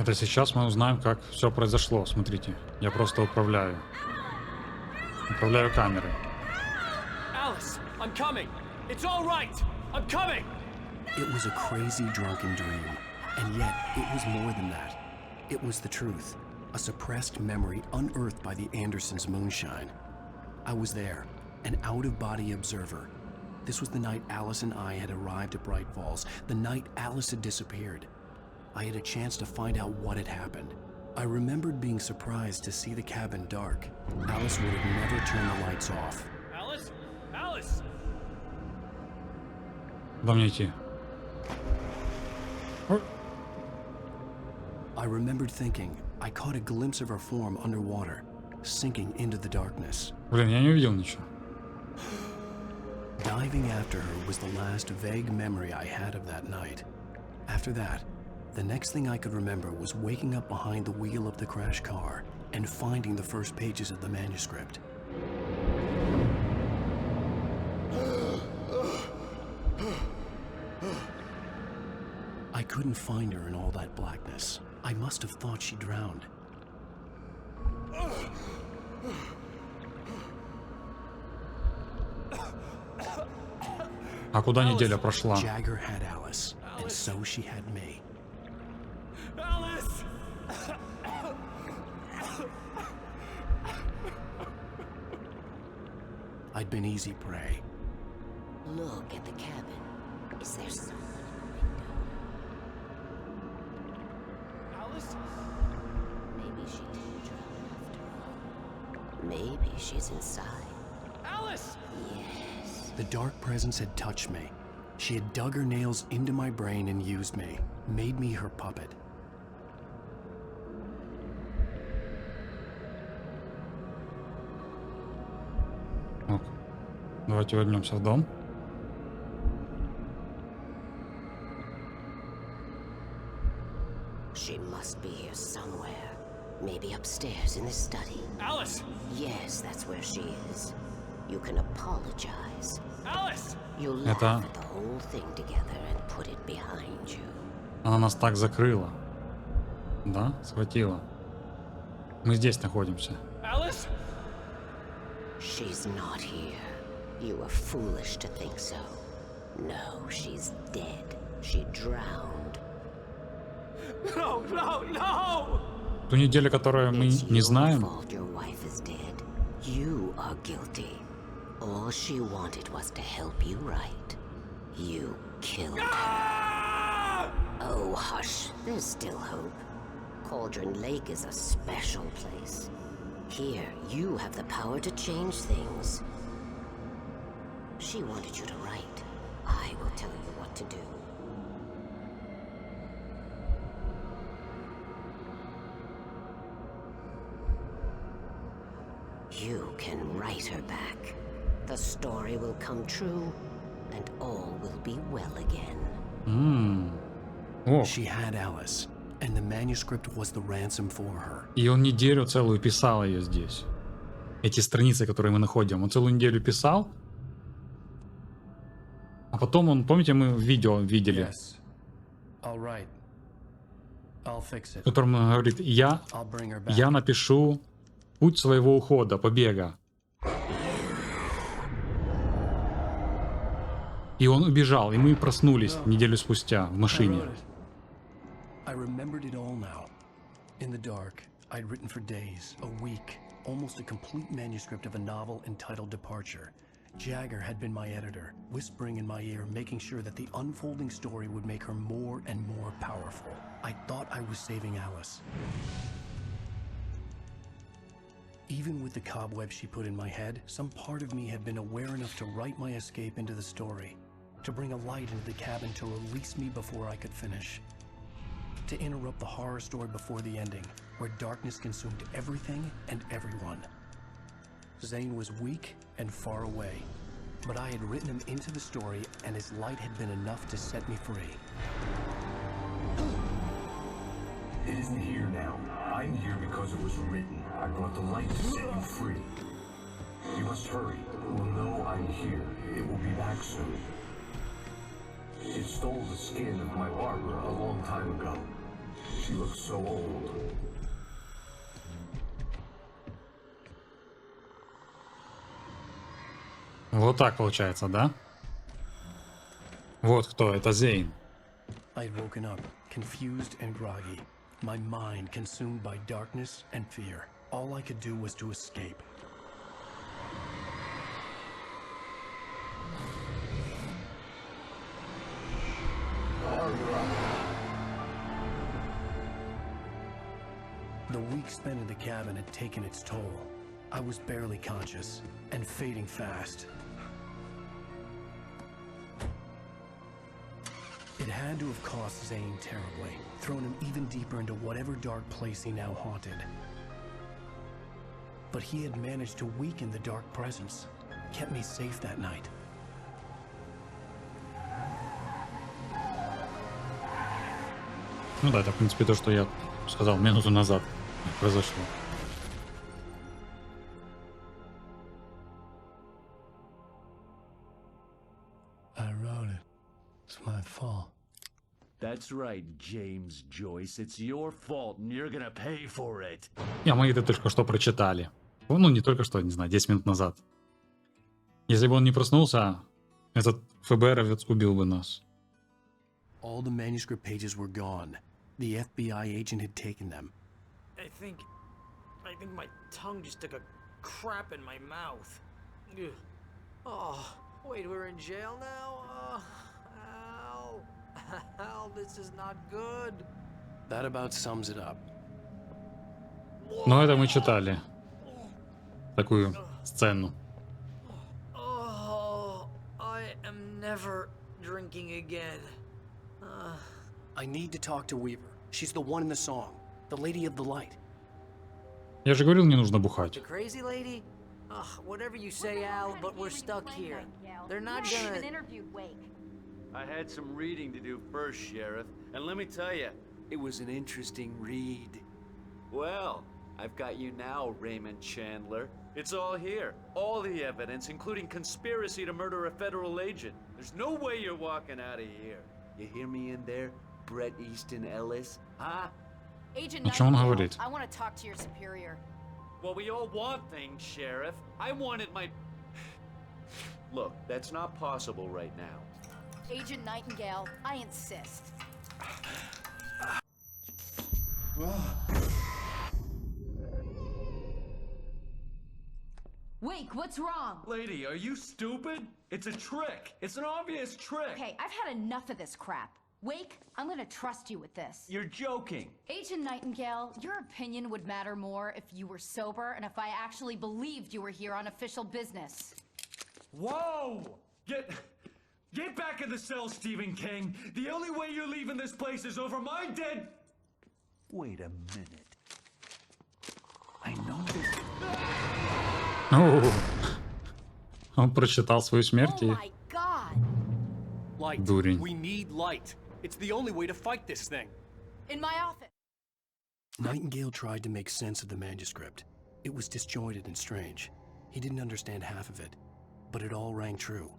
Это сейчас мы узнаем, как все произошло. Смотрите, я просто управляю камерой. Alice, I'm coming. It's all right. I'm coming. It was a crazy drunken dream, and yet it was more than that. It was the truth, a suppressed memory unearthed by the Andersons' moonshine. I was there, an out-of-body observer. This was the night Alice and I had arrived at Braight-Fålls, the night Alice had disappeared. I had a chance to find out what had happened. I remembered being surprised to see the cabin dark. Alice would have never turned the lights off. Alice? Alice! Куда мне идти? I remembered thinking, I caught a glimpse of her form underwater, sinking into the darkness. Блин, я не увидел ничего. Diving after her was the last vague memory I had of that night. After that, the next thing I could remember was waking up behind the wheel of the crash car and finding the first pages of the manuscript. I couldn't find her in all that blackness. I must have thought she drowned. А куда неделя прошла? Jagger had Alice, and so she had me. Alice! I'd been easy prey. Look at the cabin. Is there someone in the window? Alice? Maybe she didn't drown after all. Maybe she's inside. Alice! Yes. The dark presence had touched me. She had dug her nails into my brain and used me, made me her puppet. Ок. Давайте вернемся в дом. She must be here somewhere. Maybe upstairs in the study. Alice! Yes, that's where she is. You can apologize. Alice! You'll laugh at the whole thing together and put it behind you. Она нас так закрыла. Да, схватила. Мы здесь находимся. Alice? She's not here. You were foolish to think so. No, she's dead. She drowned. No, no, no! Ту неделю, которую мы It's не your знаем, fault your wife is dead. You are guilty. All she wanted was to help you right. You killed her. Ah! Oh, hush. There's still hope. Cauldron Lake is a special place. Here, you have the power to change things. She wanted you to write. I will tell you what to do. You can write her back. The story will come true, and all will be well again. О, She had Alice, and the manuscript was the ransom for her. и он неделю целую писал ее здесь. Эти страницы, которые мы находим, он целую неделю писал. А потом он, помните, мы видео видели, Yes. All right. I'll fix в it. котором он говорит, я I'll bring her back. напишу путь своего ухода, побега. И он убежал, и мы проснулись неделю спустя в I машине. wrote it. I remembered it all now. In the dark, I'd written for days, a week, almost a complete manuscript of a novel entitled Departure. Jagger had been my editor, whispering in my ear, making sure that the unfolding story would make her more and more powerful. I thought I was saving Alice. Even with the cobwebs she put in my head, some part of me had been aware enough to write my escape into the story, to bring a light into the cabin to release me before I could finish, to interrupt the horror story before the ending, where darkness consumed everything and everyone. Zane was weak and far away, but I had written him into the story, and his light had been enough to set me free. It isn't here now. I'm here because it was written. I brought the light to set you free. You must hurry. It will know I'm here. It will be back soon. It stole the skin of my barber a long time ago. She looks so old. Вот так получается, да? Вот кто, это Зейн. I'd woken up, confused and groggy, my mind consumed by darkness and fear. All I could do was to escape. The week spent in the cabin had taken its toll. I was barely conscious and fading fast. It had to have cost Zane terribly, thrown him even deeper into whatever dark place he now haunted. But he had managed to weaken the dark presence, kept me safe that night. Ну да, это в принципе то, что я сказал минуту назад произошло. I wrote it. It's my fault. That's right, James Joyce. It's your fault, and you're gonna pay for it. А мы это только что прочитали. Ну, не только что, не знаю, 10 минут назад. Если бы он не проснулся, этот ФБРовец убил бы нас. All the manuscript pages were gone. The FBI agent had taken them. I think my tongue just took a crap in my mouth. Ugh. Oh, wait, we're in jail now? Al. Al, this is not good. That about sums it up. Но это мы читали. Такую сцену. Oh, I am never drinking again. I need to talk to Weaver. She's the one in the song. The Lady of the Light. Я же говорил, не нужно бухать. The crazy lady? Ugh, whatever you say, Al, but we're stuck here. They're not gonna... interviewed Wake. I had some reading to do first, Sheriff, and let me tell you, it was an interesting read. Well, I've got you now, Raymond Chandler. It's all here. All the evidence, including conspiracy to murder a federal agent. There's no way you're walking out of here. You hear me in there, Bret Easton Ellis? Huh? Agent О чем он Nightingale, говорит? I want to talk to your superior. Well, we all want things, Sheriff. I wanted my... Look, that's not possible right now. Agent Nightingale, I insist. Wake, what's wrong? Lady, are you stupid? It's a trick. It's an obvious trick. Okay, I've had enough of this crap. Wake, I'm gonna trust you with this. You're joking. Agent Nightingale, your opinion would matter more if you were sober and if I actually believed you were here on official business. Whoa! Get back in the cell, Stephen King. The only way you're leaving this place is over my dead... Wait a minute. I know this... О, он прочитал свою смерть Oh и... my god! Light. Дурень. We need light. It's the only way to fight this thing. In my office. Nightingale tried to make sense of the manuscript. It was disjointed and strange. He didn't understand half of it, but it all rang true.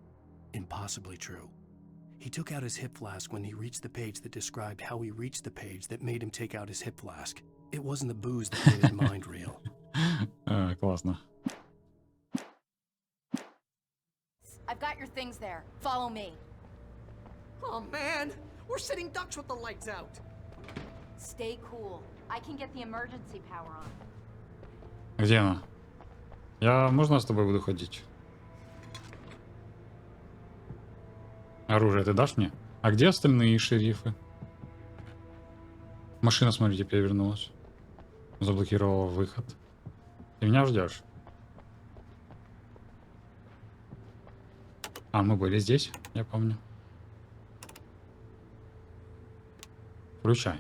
Impossibly true. He took out his hip flask when he reached the page that described how he reached the page that made him take out his hip flask. It wasn't the booze that made his mind real. Классно. I've got your things there. Follow me. Oh, man! We're sitting ducks with the lights out! Stay cool. I can get the emergency power on. Где она? Можно с тобой буду ходить? Оружие ты дашь мне? А где остальные шерифы? Машина, смотрите, перевернулась. Заблокировала выход. Ты меня ждешь? А, мы были здесь, я помню. Включай.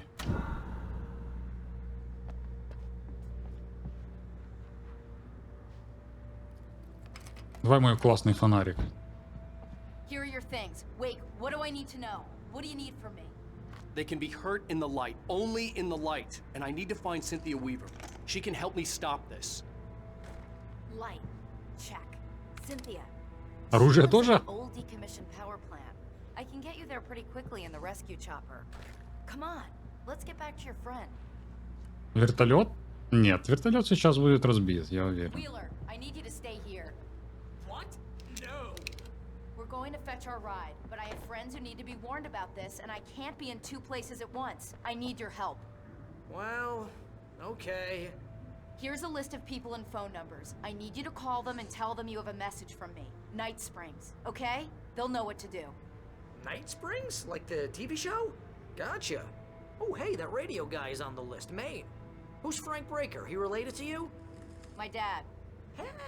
Давай мой классный фонарик. Here are your things. Wake, what do I need to know? What do you need from me? They can be hurt in the light, only in the light. And I need to find Cynthia Weaver. She can help me stop this. Light. Check. Cynthia. Оружие She lives тоже? at the old decommissioned power plant. I can get you there pretty quickly in the rescue chopper. Come on. Let's get back to your friend. Вертолет? Нет, вертолет сейчас будет разбит, я уверен. Wheeler, I need you to stay here. What? No. We're going to fetch our ride, but I have friends who need to be warned about this, and I can't be in two places at once. I need your help. Well, okay. Here's a list of people and phone numbers. I need you to call them and tell them you have a message from me. Night Springs, okay? They'll know what to do. Night Springs? Like the TV show? Gotcha. Oh, hey, that radio guy is on the list. Maine. Who's Frank Breaker? He related to you? My dad.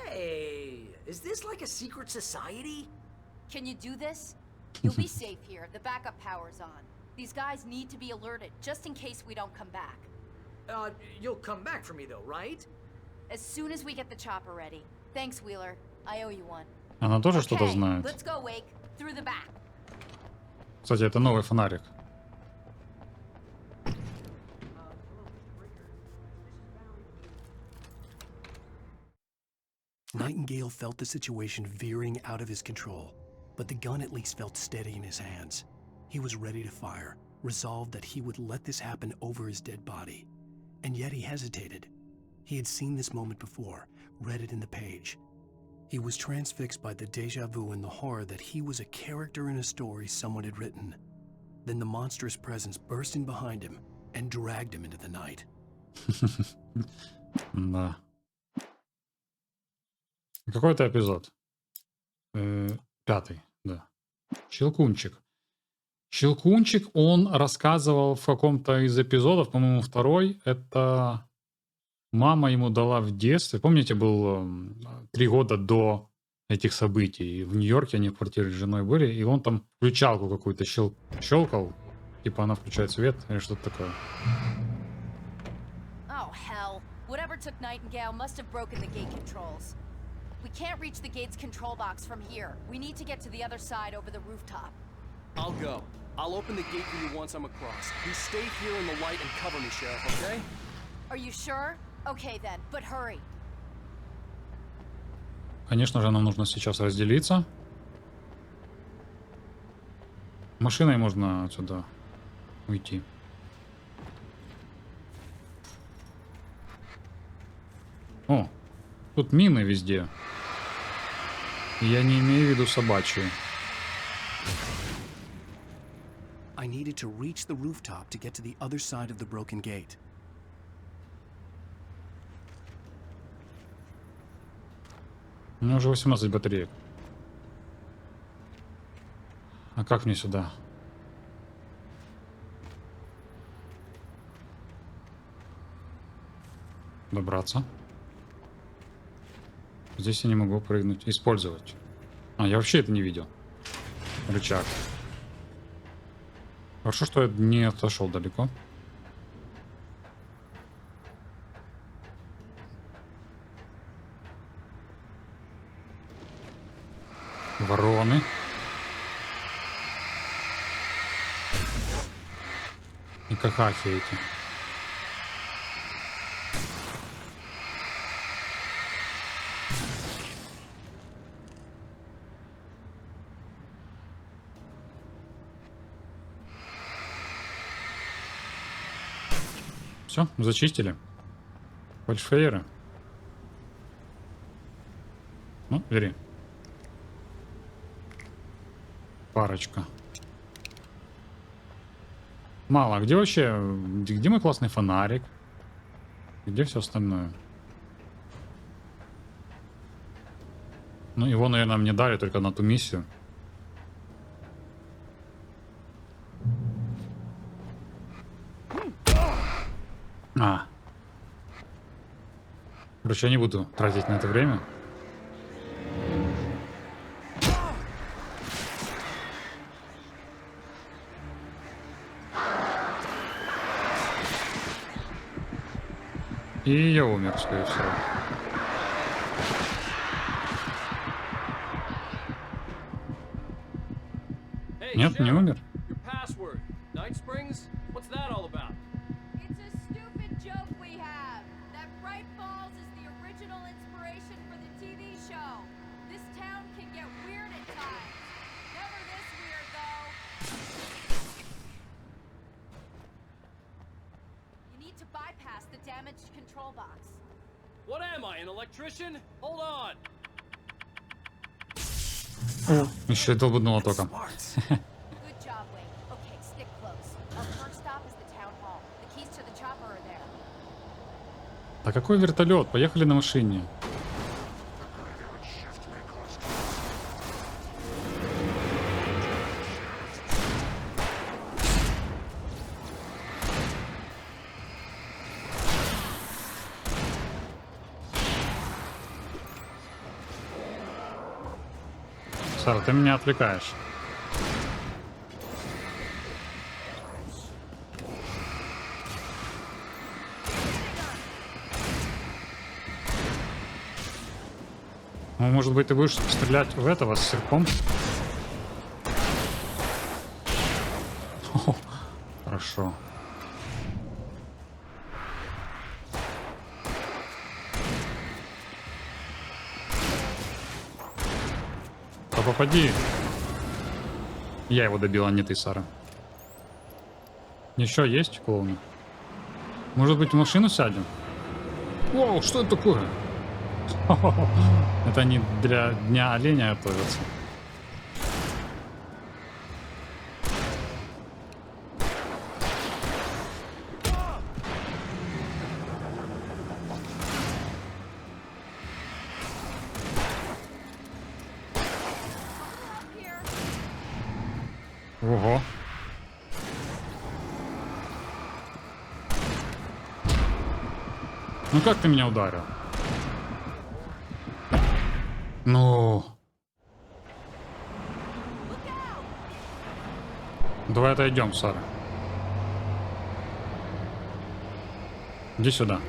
Hey, is this like a secret society? Can you do this? You'll be safe here. The backup power's on. These guys need to be alerted, just in case we don't come back. You'll come back for me though, right? As soon as we get the chopper ready. Thanks, Wheeler. I owe you one. Она тоже что-то Okay, знает. let's go, Wake. Through the back. Кстати, это новый фонарик. Nightingale felt the situation veering out of his control, but the gun at least felt steady in his hands. He was ready to fire, resolved that he would let this happen over his dead body. And yet he hesitated. He had seen this moment before, read it in the page. He was transfixed by the déjà vu and the horror that he was a character in a story someone had written. Then the monstrous presence burst in behind him and dragged him into the night. Да. Какой это эпизод? 5, да. Щелкунчик. Щелкунчик, он рассказывал в каком-то из эпизодов, по-моему, 2, это мама ему дала в детстве. Помните, был 3 года до этих событий. В Нью-Йорке они в квартире с женой были, и он там включалку какую-то щелкал. Типа она включает свет или что-то такое. Oh, hell. Whatever took Nightingale must have broken the gate controls. We can't reach the gate's control box from here. We need to get to the other side over the rooftop. I'll go. I'll open the gate for you once I'm across. You stay here in the light and cover me, Sheriff, okay? Are you sure? Okay then, but hurry. Конечно же, нам нужно сейчас разделиться. Машиной можно отсюда уйти. О, тут мины везде. Я не имею в виду собачьи. I needed to reach the rooftop to get to the other side of the broken gate. У меня уже 18 батареек. А как мне сюда? Добраться. Здесь я не могу прыгнуть. Использовать. А, я вообще это не видел. Рычаг. Хорошо, что я не отошел далеко. Вороны. И какахи эти. Все, зачистили. Фальшфейеры. Ну, бери. Парочка. Мало. Где вообще... Где мой классный фонарик? Где все остальное? Ну, его, наверное, мне дали только на ту миссию. А. Короче, я не буду тратить на это время. И я умер, скорее всего. Hey, Нет, не Sheriff, умер. your password. Night Springs? What's that all about? It's a stupid joke we have. That Braight-Fålls is the original inspiration for the TV show. This town can get weird at times. Never this weird, though. control box. What am I, an electrician? Hold on. Еще и долбануло током. Good job, Wade. Okay, stick close. Our first stop is the town hall. The keys to the chopper are there. А какой вертолет? Поехали на машине. Сара, ты меня отвлекаешь. Ну, может быть, ты будешь стрелять в этого с серпом? О, хорошо. Да попади. Я его добил, а не ты, Сара. Еще есть клоуны? Может быть, в машину сядем? Воу, что это такое? Это они для дня оленя готовятся. Ого. Ну как ты меня ударил? Ну. Давай отойдем, Сара. Иди сюда.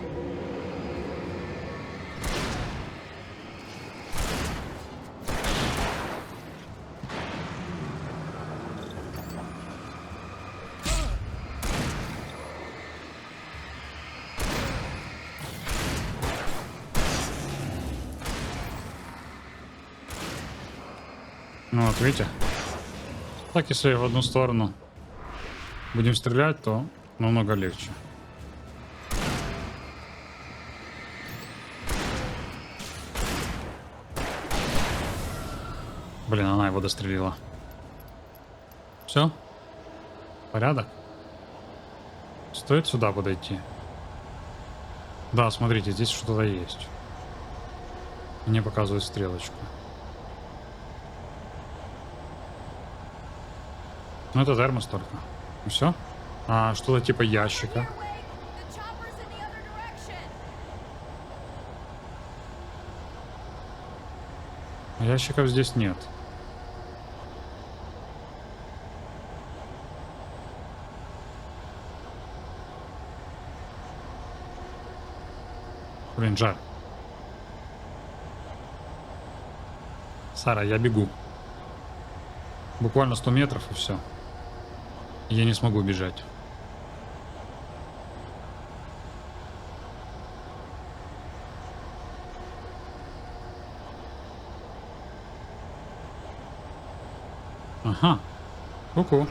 Ну вот, видите? Так, если в одну сторону будем стрелять, то намного легче. Блин, она его дострелила. Все? Порядок? Стоит сюда подойти? Да, смотрите, здесь что-то есть. Мне показывает стрелочку. Ну это термос только. И все? А что-то типа ящика. Here, Wade. The chopper's in the other direction. Ящиков здесь нет. Блин, жаль. Сара, я бегу. Буквально 100 метров и все. Я не смогу бежать. Ага. Ку-ку.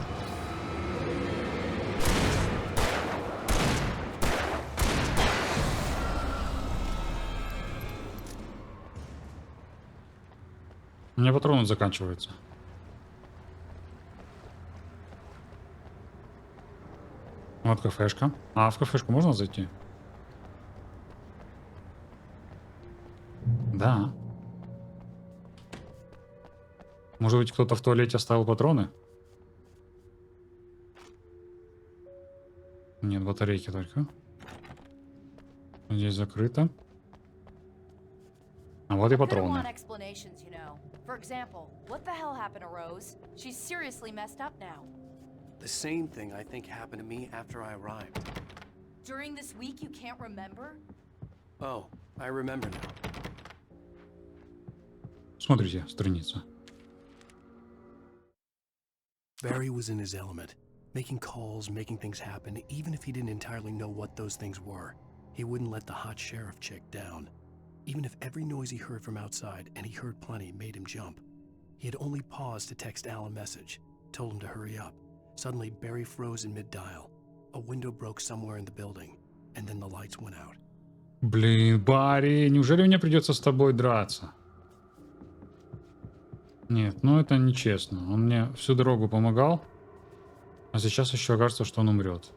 У меня патроны заканчиваются. Вот кафешка. А в кафешку можно зайти? Да. Может быть, кто-то в туалете оставил патроны? Нет, батарейки только. Здесь закрыто. А вот и I want патроны. explanations, you know. For example, what the hell happened to Rose? She's seriously messed up now. The same thing I think happened to me after I arrived. During this week, you can't remember? Oh, I remember now. Смотрите, страница. Barry was in his element, making calls, making things happen, even if he didn't entirely know what those things were. He wouldn't let the hot sheriff chick down. Even if every noise he heard from outside, and he heard plenty, made him jump. He had only paused to text Al a message, told him to hurry up. Suddenly, Barry froze in mid-dial. A window broke somewhere in the building, and then the lights went out. Блин, Барри, неужели мне придется с тобой драться? Нет, ну это нечестно. Он мне всю дорогу помогал, а сейчас еще кажется, что он умрет.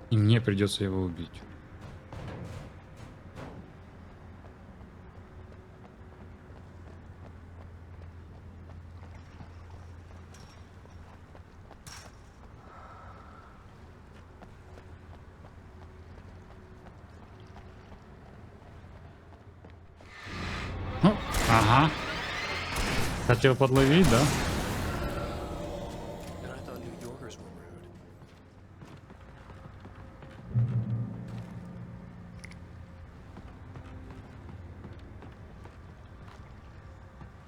И мне придется его убить. Ну, ага. Хотел подловить, да? And I thought New Yorkers were rude.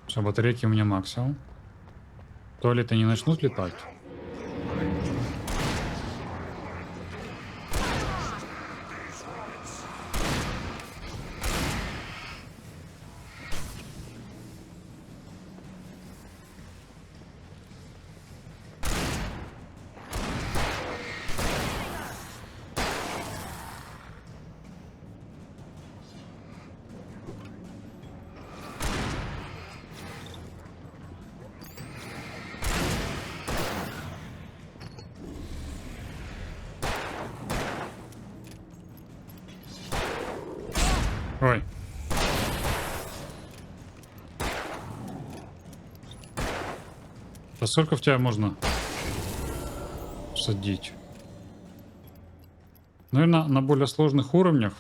Все, батарейки у меня максимум. Туалеты не начнут летать? Ой. Да сколько в тебя можно садить? Наверное, на более сложных уровнях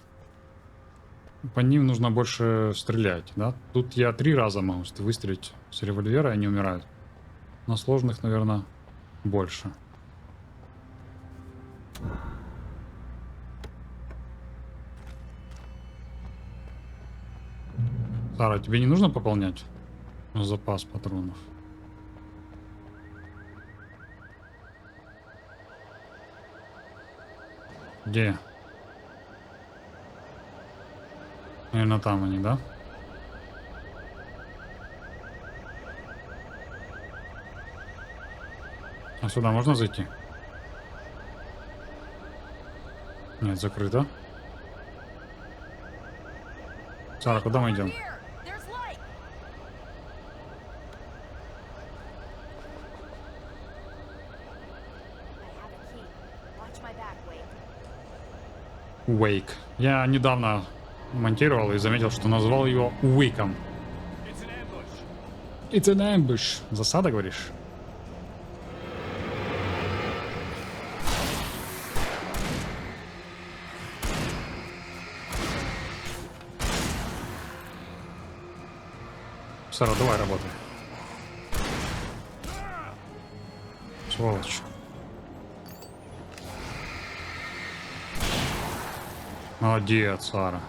по ним нужно больше стрелять, да? Тут я 3 раза могу выстрелить с револьвера, и они умирают. На сложных, наверное, больше. Сара, тебе не нужно пополнять запас патронов? Где? Наверное, там они, да? А сюда можно зайти? Нет, закрыто. Сара, куда мы идем? Here, there's light. I have a key. Watch my back, Wade. Wake. Я недавно монтировал и заметил, что назвал его Уиком. It's an ambush. Засада, говоришь? Сара, давай работай. Сволочь. Молодец, Сара.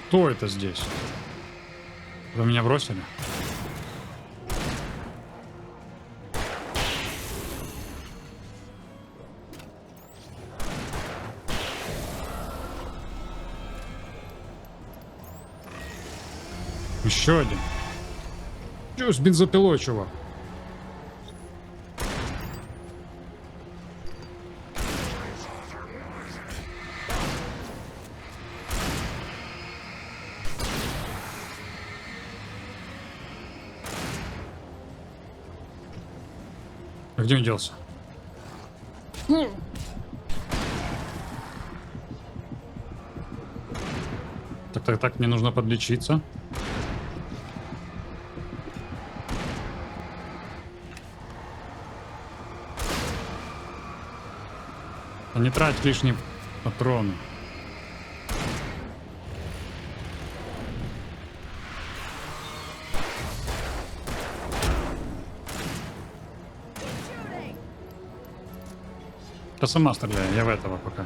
Кто это здесь? Вы меня бросили? Еще один. Чё с бензопилой, чувак? А где он делся? Так, мне нужно подлечиться. Не трать лишние патроны. Да сама стреляй, я в этого пока.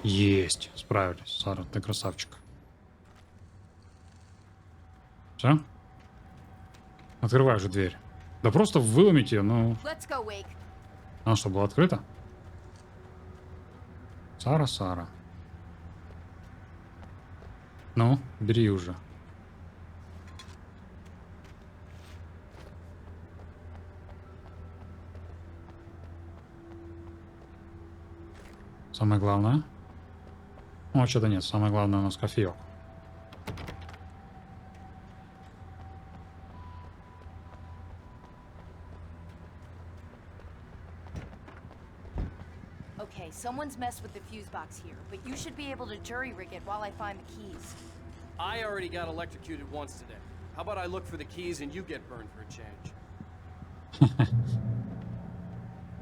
Есть, справились. Сара, ты красавчик. Все? Открывай же дверь. Да просто выломить ее, ну... Let's go, Wake. Она что, была открыта? Сара. Ну, бери уже. Самое главное. Ну, что-то нет. Самое главное у нас кофеек. Okay, someone's messed with the fuse box here, but you should be able to jury rig it while I find the keys. I already got electrocuted once today. How about I look for the keys and you get burned for a change?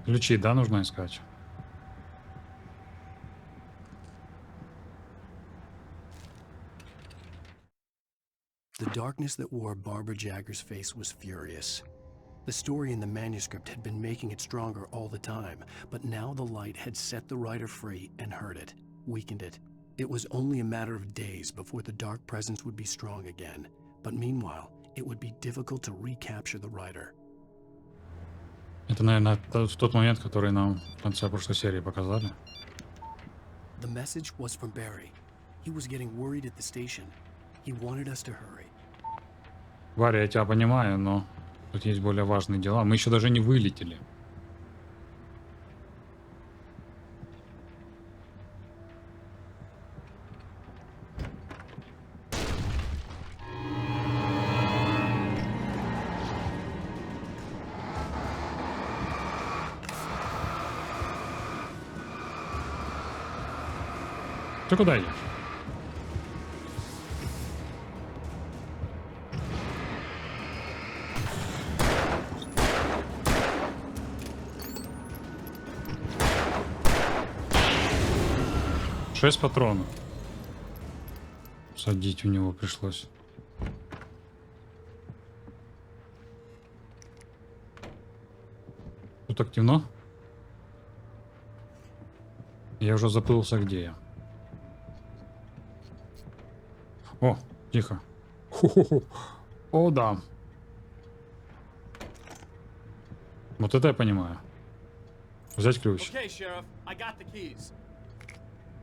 Ключи, да, нужно искать? The darkness that wore Barbara Jagger's face was furious. The story in the manuscript had been making it stronger all the time, but now the light had set the writer free and hurt it, weakened it. It was only a matter of days before the dark presence would be strong again, but meanwhile, it would be difficult to recapture the writer. Это, наверное, тот момент, который нам в конце прошлой серии показали. The message was from Barry. He was getting worried at the station. He wanted us to hurry. Варя, я тебя понимаю, но тут есть более важные дела. Мы еще даже не вылетели. Ты куда идешь? Шесть патронов. Садить у него пришлось. Тут так темно. Я уже запылился, где я. О, тихо. Ху-ху-ху. О, да. Вот это я понимаю. Взять ключ. Okay, Sheriff, I got the keys.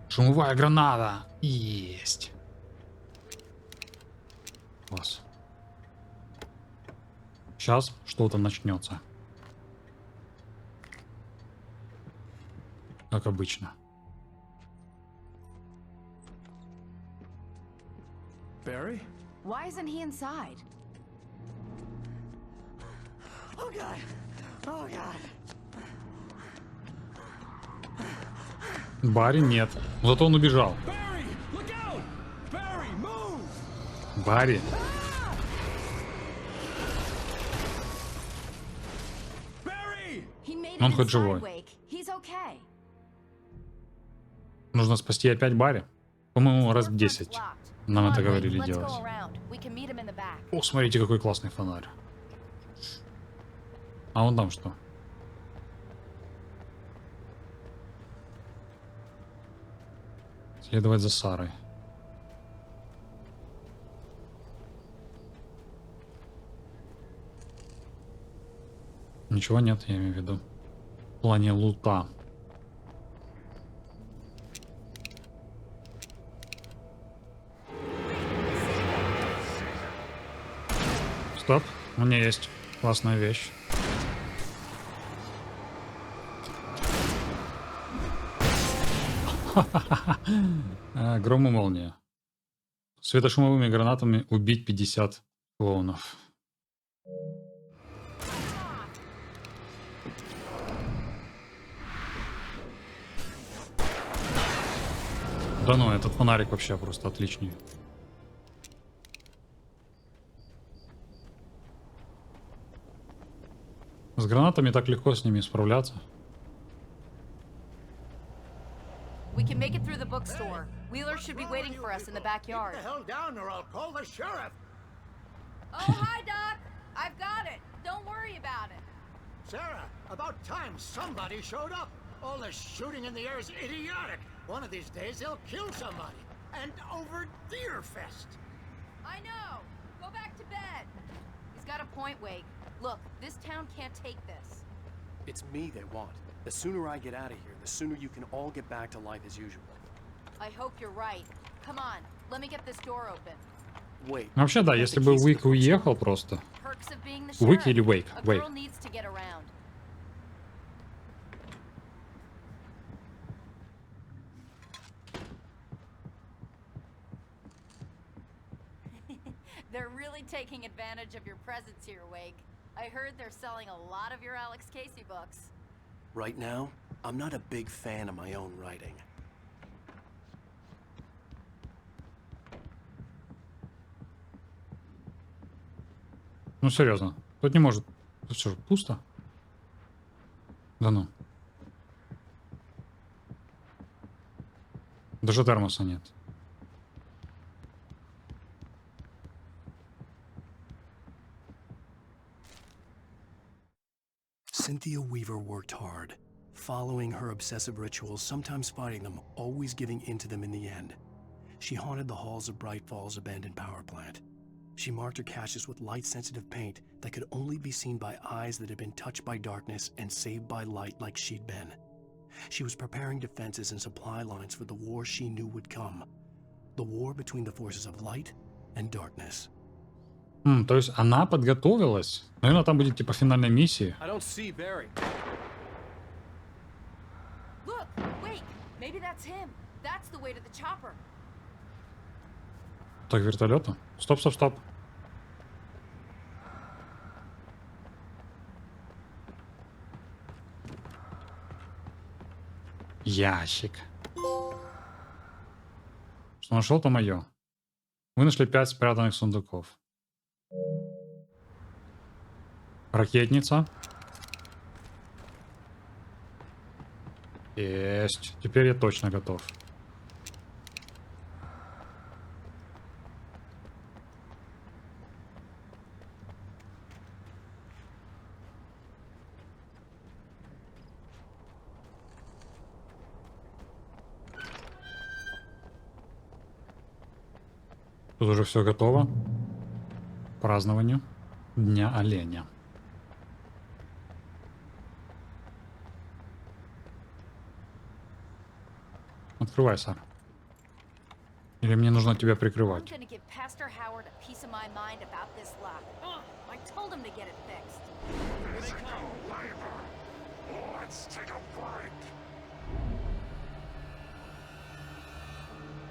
Шумовая граната. Есть. Класс. Сейчас что-то начнется. Как обычно. Barry? Why isn't he inside? Oh god! Oh god! Барри нет. Зато он убежал. Barry! Look out! Barry, move! Барри. Barry! He made Он it хоть inside, живой. Wake. He's okay. Нужно спасти опять Барри. По-моему, раз в Storefront's 10. locked. Нам Come это on, говорили Wake, let's делать. go around. We can meet him in the back. О, смотрите, какой классный фонарь. А вон там что? Следовать за Сарой. Ничего нет, я имею в виду. В плане лута. Стоп, у меня есть классная вещь. Гром и молния. Светошумовыми гранатами убить 50 клоунов. Да ну, этот фонарик вообще просто отличный. С гранатами так легко с ними справляться. We can make it through the bookstore. Wheeler should be waiting for us in the backyard. Keep the hell down or I'll call the sheriff! Oh, hi, Doc. I've got it. Don't worry about it. Sarah, about time somebody showed up. All the shooting in the air is idiotic. One of these days they'll kill somebody. And over Deerfest. I know. Go back to bed. He's got a point, Wake. Look, this town can't take this. It's me they want. The sooner I get out of here, the sooner you can all get back to life as usual. I hope you're right. Come on, let me get this door open. Wait. Вообще, да, если бы Уик уехал просто. Perks of being the Уик sheriff. или Вейк? A Вейк. girl needs to get around. They're really taking advantage of your presence here, Wake. I heard they're selling a lot of your Alex Casey books. Right now, I'm not a big fan of my own writing. Ну, серьезно. Тут не может... Тут что, пусто? Да ну. Даже термоса нет. Cynthia Weaver worked hard, following her obsessive rituals, sometimes fighting them, always giving in to them in the end. She haunted the halls of Braight-Fall's abandoned power plant. She marked her caches with light-sensitive paint that could only be seen by eyes that had been touched by darkness and saved by light like she'd been. She was preparing defenses and supply lines for the war she knew would come. The war between the forces of light and darkness. То есть она подготовилась. Наверное, там будет типа финальной миссии. I don't see Barry. Look, Wake, maybe that's him. That's the way to the chopper. Так, вертолета. Стоп, стоп, стоп. Ящик. Что нашел, то мое. Вы нашли 5 спрятанных сундуков. Ракетница. Есть. Теперь я точно готов. Тут уже все готово к празднованию Дня оленя. Открывай, Сара. Или мне нужно тебя I'm прикрывать? gonna give Pastor Howard a piece of my mind about this lock. Ugh, I told him to get it fixed.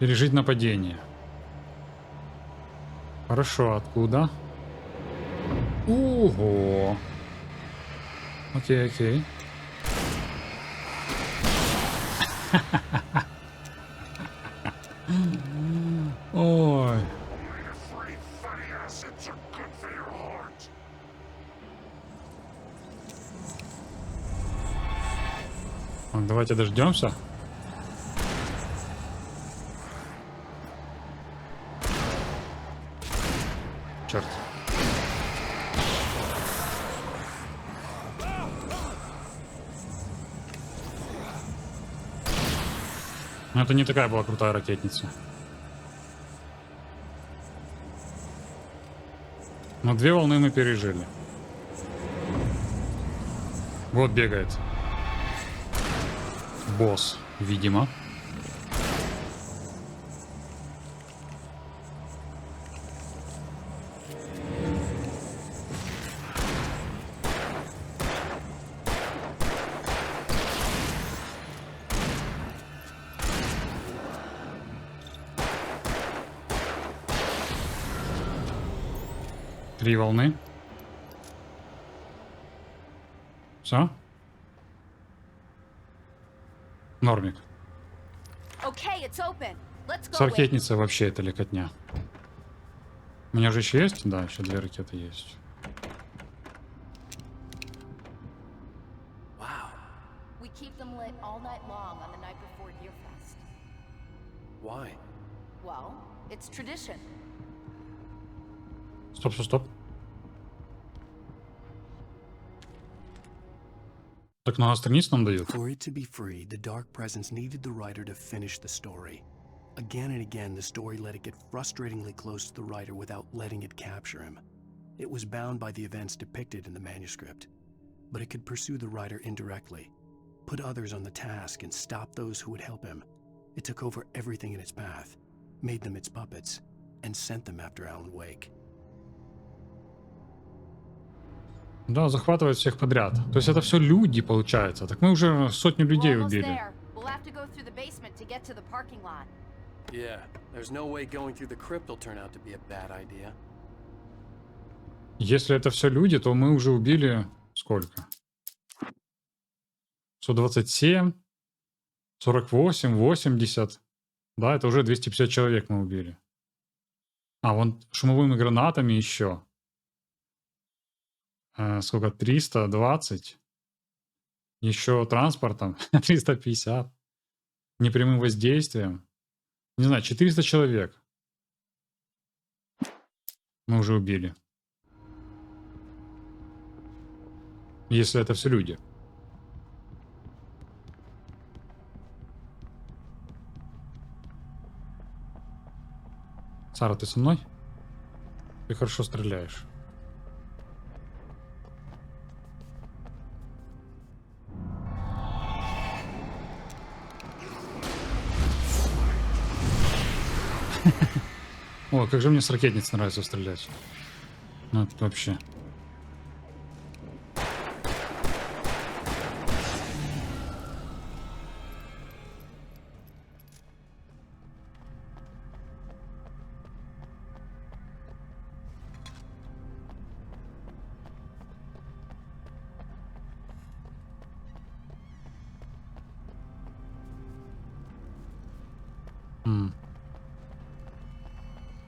Пережить нападение. Хорошо, откуда? Ого! Окей, окей. Ой. Давайте дождемся. Черт. Но это не такая была крутая ракетница. Но 2 волны мы пережили. Вот бегает. Босс, видимо. Три волны. Все? Нормик. Okay, it's open. Let's С go, Wake. ракетницей вообще это легкотня. У меня же еще есть? Да, еще 2 ракеты есть. Wow. We keep them lit all night long on the night before Deerfest. Why? Well, it's tradition. Стоп, стоп, стоп. Так много страниц нам дают. For it to be free, the Dark Presence needed the writer to finish the story. Again and again, the story let it get frustratingly close to the writer without letting it capture him. It was bound by the events depicted in the manuscript, but it could pursue the writer indirectly, put others on the task, and stop those who would help him. It took over everything in its path, made them its puppets, and sent them after Alan Wake. Да, захватывает всех подряд. То есть это все люди, получается. Так мы уже сотню We're людей almost убили. there. We'll have to go through the basement to get to the parking lot. Yeah, there's no way going through the crypt will turn out to be a bad idea. Если это все люди, то мы уже убили сколько? 127, 48, 80. Да, это уже 250 человек мы убили. А вон шумовыми гранатами еще. Сколько? 320. Еще транспортом 350. Непрямым воздействием. Не знаю, 400 человек мы уже убили. Если это все люди. Сара, ты со мной? Ты хорошо стреляешь. О, как же мне с ракетниц нравится стрелять. Ну, это вообще.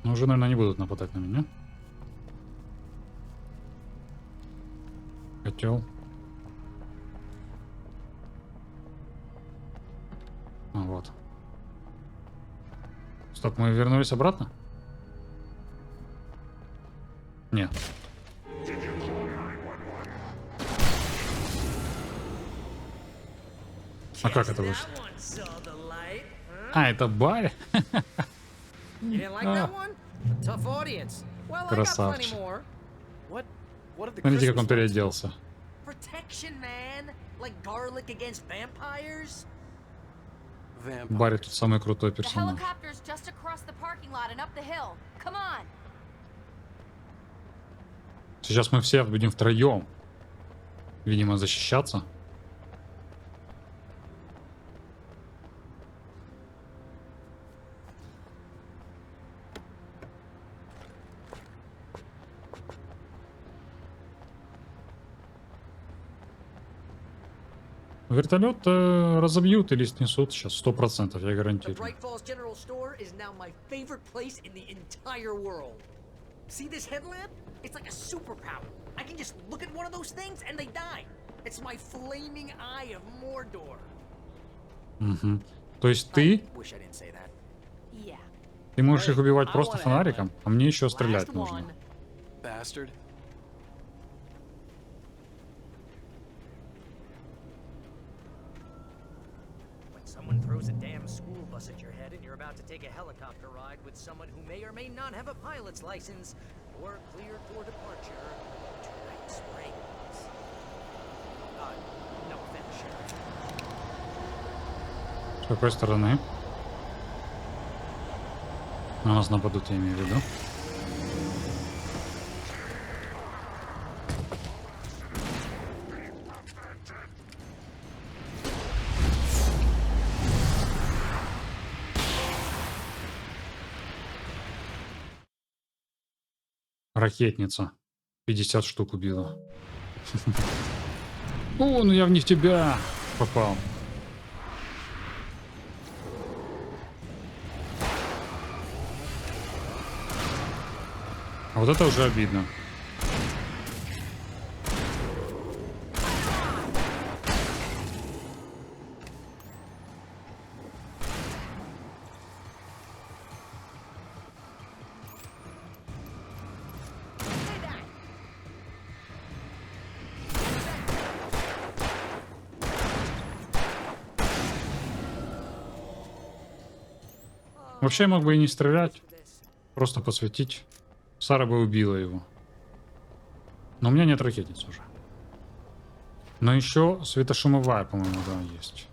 Ну, уже, наверное, не будут нападать на меня. Котел. А, вот. Стоп, мы вернулись обратно? Нет. А как это вышло? А, это Барри? You didn't like that one? A tough audience. Well, I got plenty Красавчик. more. What are the Смотрите, как Christmas он lights? переоделся. Protection, man. Like garlic against vampires. Барри Vampires. тут самый крутой The персонаж. helicopter's just across the parking lot and up the hill. Come on. Сейчас мы все будем втроем, видимо, защищаться. Вертолет разобьют или снесут сейчас 100%, я The гарантирую. Brайт-Фоллс General Store is now my favorite place in the entire world. See this headlamp? It's like a superpower. I can just look at one of those things and they die. It's my flaming eye of Mordor. Мгм. То есть ты Wish I didn't say that. Yeah. можешь их убивать I просто wanna фонариком, а мне еще стрелять Last нужно. one. Bastard. When someone throws a damn school bus at your head and you're about to take a helicopter ride with someone who may or may not have a pilot's license or cleared for departure to Night Springs. No offense, Sheriff. С какой стороны? На нас нападут, я имею в виду. Ракетница. 50 штук убила. О, ну я в них тебя попал. А вот это уже обидно. Вообще я мог бы и не стрелять, просто посветить. Сара бы убила его. Но у меня нет ракетниц уже. Но еще светошумовая, по-моему, да, есть.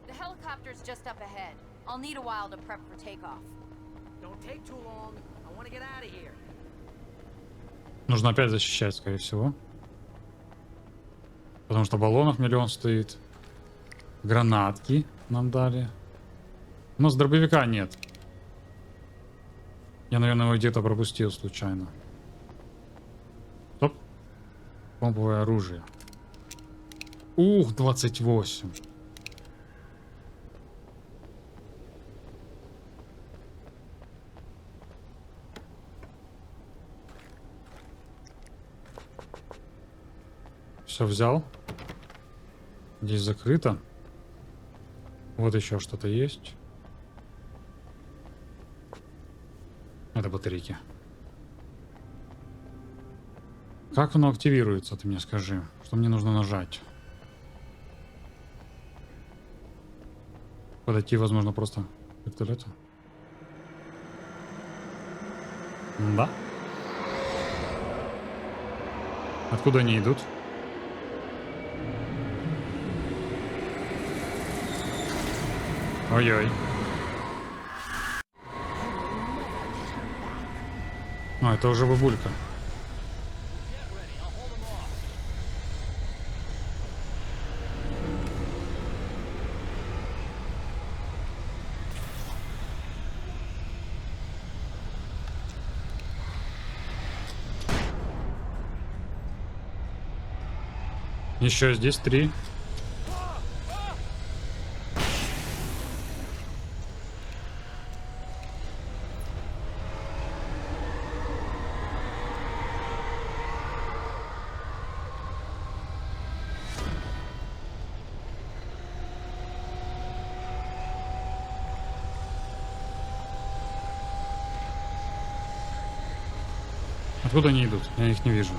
The helicopter's just up ahead. I'll need a while to prep for takeoff. Don't take too long. I want to get out of here. Нужно опять защищать, скорее всего. Потому что баллонов миллион стоит. Гранатки нам дали. У нас дробовика нет. Я, наверное, его где-то пропустил случайно. Стоп. Помповое оружие. Ух, 28. Все взял. Здесь закрыто. Вот еще что-то есть. Это батарейки. Как оно активируется, ты мне скажи. Что мне нужно нажать? Подойти, возможно, просто к вертолету. Да. Откуда они идут? Ой-ой. А, это уже бабулька. Еще здесь 3. Откуда они идут? Я их не вижу.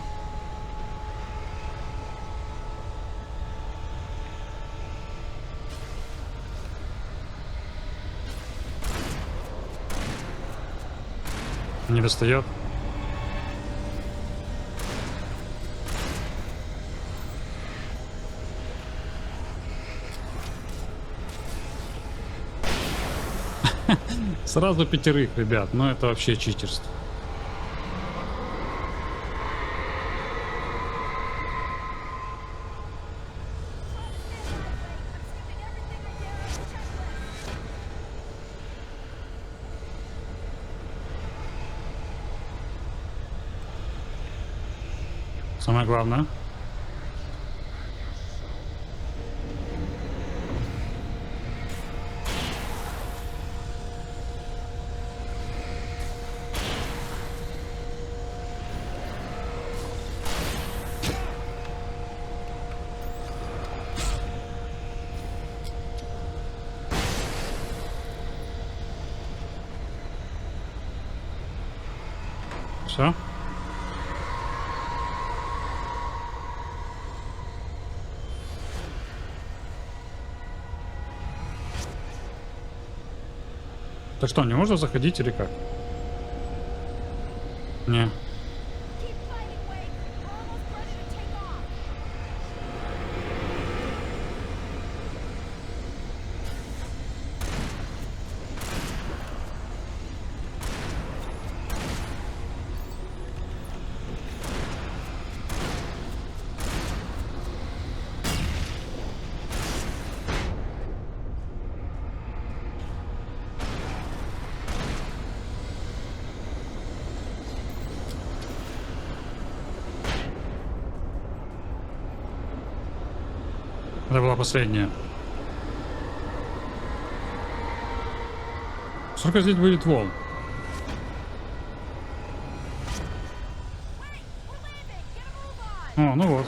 Не достает. Сразу 5, ребят. Но это вообще читерство. Самое главное. Все. Так что, не можно заходить или как? Не. Keep fighting, Wade. We're almost ready to take off. Это была последняя. Сколько здесь будет волн? О, ну вот.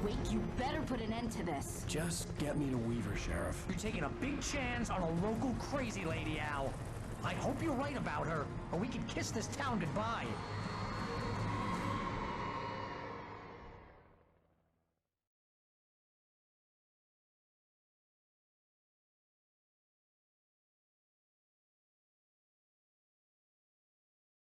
Wait, you better put an end to this. Just get me to Weaver, Sheriff. You're taking a big chance on a local crazy lady, Al. I hope you're right about her, or we can kiss this town goodbye.